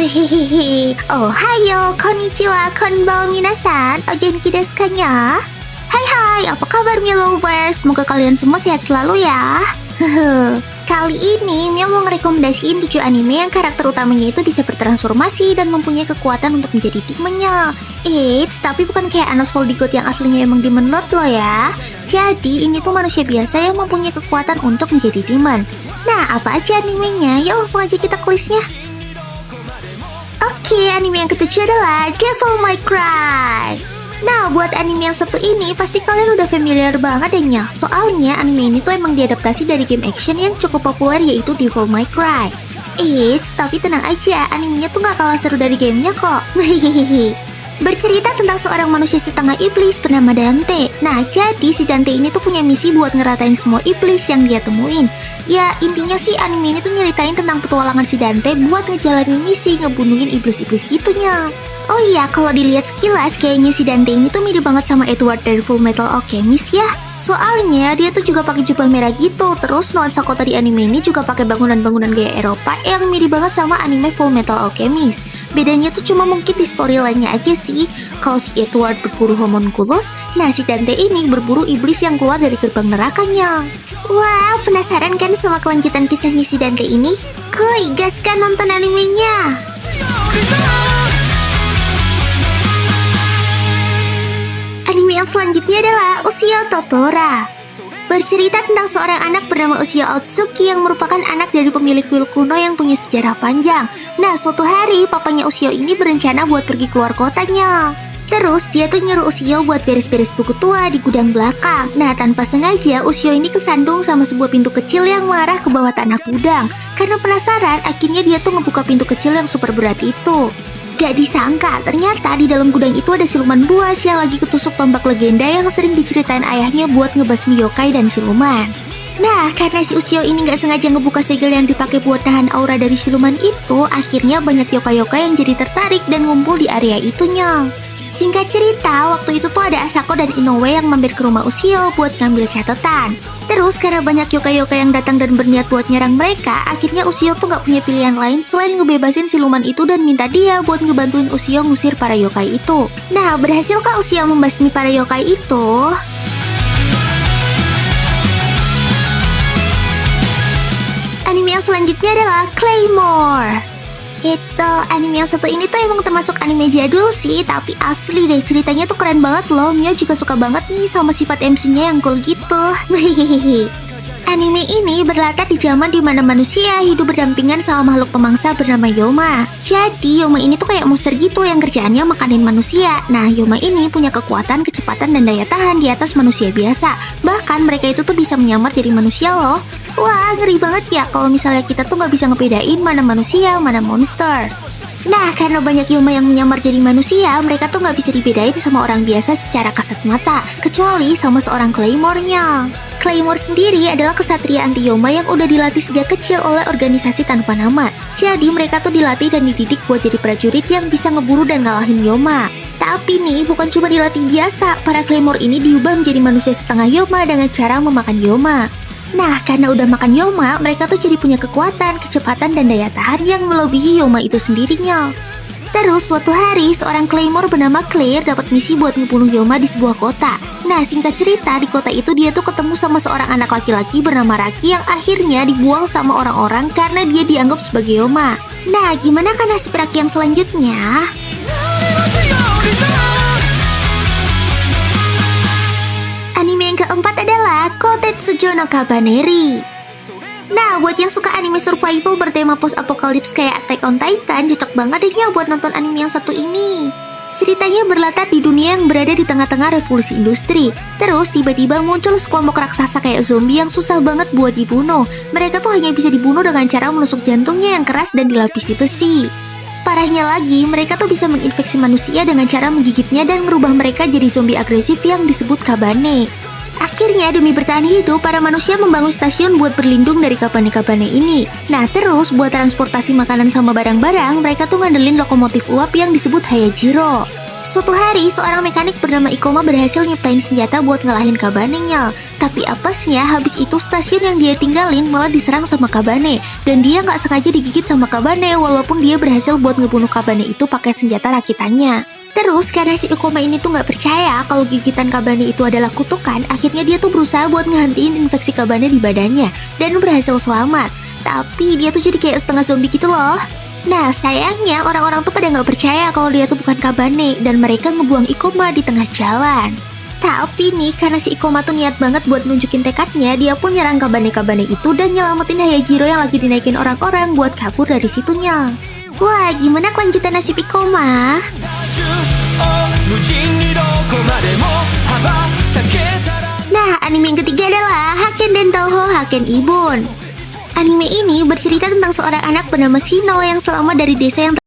Hihihi. Ohayo, konnichiwa, konbanwa minasan. O genki desu ka nya? Hai, apa kabar Mia lovers? Semoga kalian semua sehat selalu ya. Kali ini Mia mau ngerekomendasiin 7 anime yang karakter utamanya itu bisa bertransformasi dan mempunyai kekuatan untuk menjadi demonnya. Tapi bukan kayak Anos Voldigot yang aslinya emang Demon Lord loh ya. Jadi ini tuh manusia biasa yang mempunyai kekuatan untuk menjadi demon. Nah, apa aja animenya? Yuk langsung aja kita ke listnya. Oke, anime yang ketujuh adalah Devil May Cry. Nah, buat anime yang satu ini pasti kalian udah familiar banget deh nya. Soalnya anime ini tuh emang diadaptasi dari game action yang cukup populer yaitu Devil May Cry. Tapi tenang aja, animenya tuh gak kalah seru dari gamenya kok. Bercerita tentang seorang manusia setengah iblis bernama Dante. Nah, jadi si Dante ini tuh punya misi buat ngeratain semua iblis yang dia temuin. Ya, intinya sih anime ini tuh nyeritain tentang petualangan si Dante buat ngejalanin misi ngebunuhin iblis-iblis gitunya. Oh iya, kalau dilihat sekilas kayaknya si Dante ini tuh mirip banget sama Edward dari Full Metal Alchemist ya. Soalnya dia tuh juga pakai jubah merah gitu. Terus nuansa kota di anime ini juga pakai bangunan-bangunan gaya Eropa yang mirip banget sama anime Full Metal Alchemist. Bedanya tuh cuma mungkin di storyline-nya aja sih. Kalau si Edward berburu homunculus, nah si Dante ini berburu iblis yang keluar dari gerbang nerakanya. Wah, penasaran kan sama kelanjutan kisahnya si Dante ini? Kuy, gaskan nonton animenya! Anime yang selanjutnya adalah Ushio Totora. Bercerita tentang seorang anak bernama Ushio Otsuki yang merupakan anak dari pemilik kuil kuno yang punya sejarah panjang. Nah, suatu hari papanya Ushio ini berencana buat pergi keluar kotanya. Terus dia tuh nyuruh Ushio buat beres-beres buku tua di gudang belakang. Nah, tanpa sengaja Ushio ini kesandung sama sebuah pintu kecil yang mengarah ke bawah tanah gudang. Karena penasaran, akhirnya dia tuh ngebuka pintu kecil yang super berat itu. Gak disangka, ternyata di dalam gudang itu ada siluman buas yang lagi ketusuk tombak legenda yang sering diceritain ayahnya buat ngebasmi yokai dan siluman. Nah, karena si Ushio ini gak sengaja ngebuka segel yang dipakai buat nahan aura dari siluman itu, akhirnya banyak yokai-yokai yang jadi tertarik dan ngumpul di area itunya. Singkat cerita, waktu itu tuh ada Asako dan Inoue yang mampir ke rumah Ushio buat ngambil catatan. Terus karena banyak yokai-yokai yang datang dan berniat buat nyerang mereka, akhirnya Ushio tuh gak punya pilihan lain selain ngebebasin siluman itu dan minta dia buat ngebantuin Ushio ngusir para yokai itu. Nah, berhasilkah Ushio membasmi para yokai itu? Anime yang selanjutnya adalah Claymore. Anime yang satu ini tuh emang termasuk anime jadul sih, tapi asli deh ceritanya tuh keren banget loh. Mia juga suka banget nih sama sifat MC-nya yang cool gitu. Anime ini berlatar di zaman dimana manusia hidup berdampingan sama makhluk pemangsa bernama Yoma. Jadi Yoma ini tuh kayak monster gitu yang kerjaannya makanin manusia. Nah, Yoma ini punya kekuatan, kecepatan, dan daya tahan di atas manusia biasa. Bahkan mereka itu tuh bisa menyamar jadi manusia loh. Wah, ngeri banget ya kalau misalnya kita tuh gak bisa ngebedain mana manusia, mana monster. Nah, karena banyak Yoma yang menyamar jadi manusia, mereka tuh gak bisa dibedain sama orang biasa secara kasat mata, kecuali sama seorang Claymore-nya. Claymore sendiri adalah kesatria anti Yoma yang udah dilatih sejak kecil oleh organisasi tanpa nama. Jadi mereka tuh dilatih dan dididik buat jadi prajurit yang bisa ngeburu dan ngalahin Yoma. Tapi nih, bukan cuma dilatih biasa, para Claymore ini diubah menjadi manusia setengah Yoma dengan cara memakan Yoma. Nah, karena udah makan Yoma, mereka tuh jadi punya kekuatan, kecepatan, dan daya tahan yang melebihi Yoma itu sendirinya. Terus, suatu hari, seorang Claymore bernama Claire dapat misi buat ngebunuh Yoma di sebuah kota. Nah, singkat cerita, di kota itu dia tuh ketemu sama seorang anak laki-laki bernama Raki yang akhirnya dibuang sama orang-orang karena dia dianggap sebagai Yoma. Nah, gimana kan nasib Raki yang selanjutnya? Anime yang keempat adalah Kotetsujo no Kabaneri. Nah, buat yang suka anime survival bertema post-apokalips kayak Attack on Titan, cocok banget deh ya buat nonton anime yang satu ini. Ceritanya berlatar di dunia yang berada di tengah-tengah revolusi industri. Terus tiba-tiba muncul sekelompok raksasa kayak zombie yang susah banget buat dibunuh. Mereka tuh hanya bisa dibunuh dengan cara menusuk jantungnya yang keras dan dilapisi besi. Parahnya lagi, mereka tuh bisa menginfeksi manusia dengan cara menggigitnya dan merubah mereka jadi zombie agresif yang disebut kabane. Akhirnya, demi bertahan hidup, para manusia membangun stasiun buat berlindung dari kabane-kabane ini. Nah, terus buat transportasi makanan sama barang-barang, mereka tuh ngandelin lokomotif uap yang disebut Hayajiro. Suatu hari, seorang mekanik bernama Ikoma berhasil nyiptain senjata buat ngalahin Kabane-nya. Tapi apesnya, habis itu stasiun yang dia tinggalin malah diserang sama Kabane. Dan dia nggak sengaja digigit sama Kabane, walaupun dia berhasil buat ngebunuh Kabane itu pakai senjata rakitannya. Terus, karena si Ikoma ini tuh nggak percaya kalau gigitan Kabane itu adalah kutukan, akhirnya dia tuh berusaha buat ngehentiin infeksi Kabane di badannya. Dan berhasil selamat. Tapi dia tuh jadi kayak setengah zombie gitu loh. Nah, sayangnya orang-orang tuh pada nggak percaya kalau dia tuh bukan Kabane dan mereka ngebuang Ikoma di tengah jalan. Tapi nih, karena si Ikoma tuh niat banget buat nunjukin tekadnya, dia pun nyerang Kabane-Kabane itu dan nyelamatin Hayajiro yang lagi dinaikin orang-orang buat kabur dari situnya. Wah, gimana kelanjutan nasib Ikoma? Nah, anime yang ketiga adalah Haken Den Touhou Haken Ibon. Anime ini bercerita tentang seorang anak bernama Shino yang selamat dari desa yang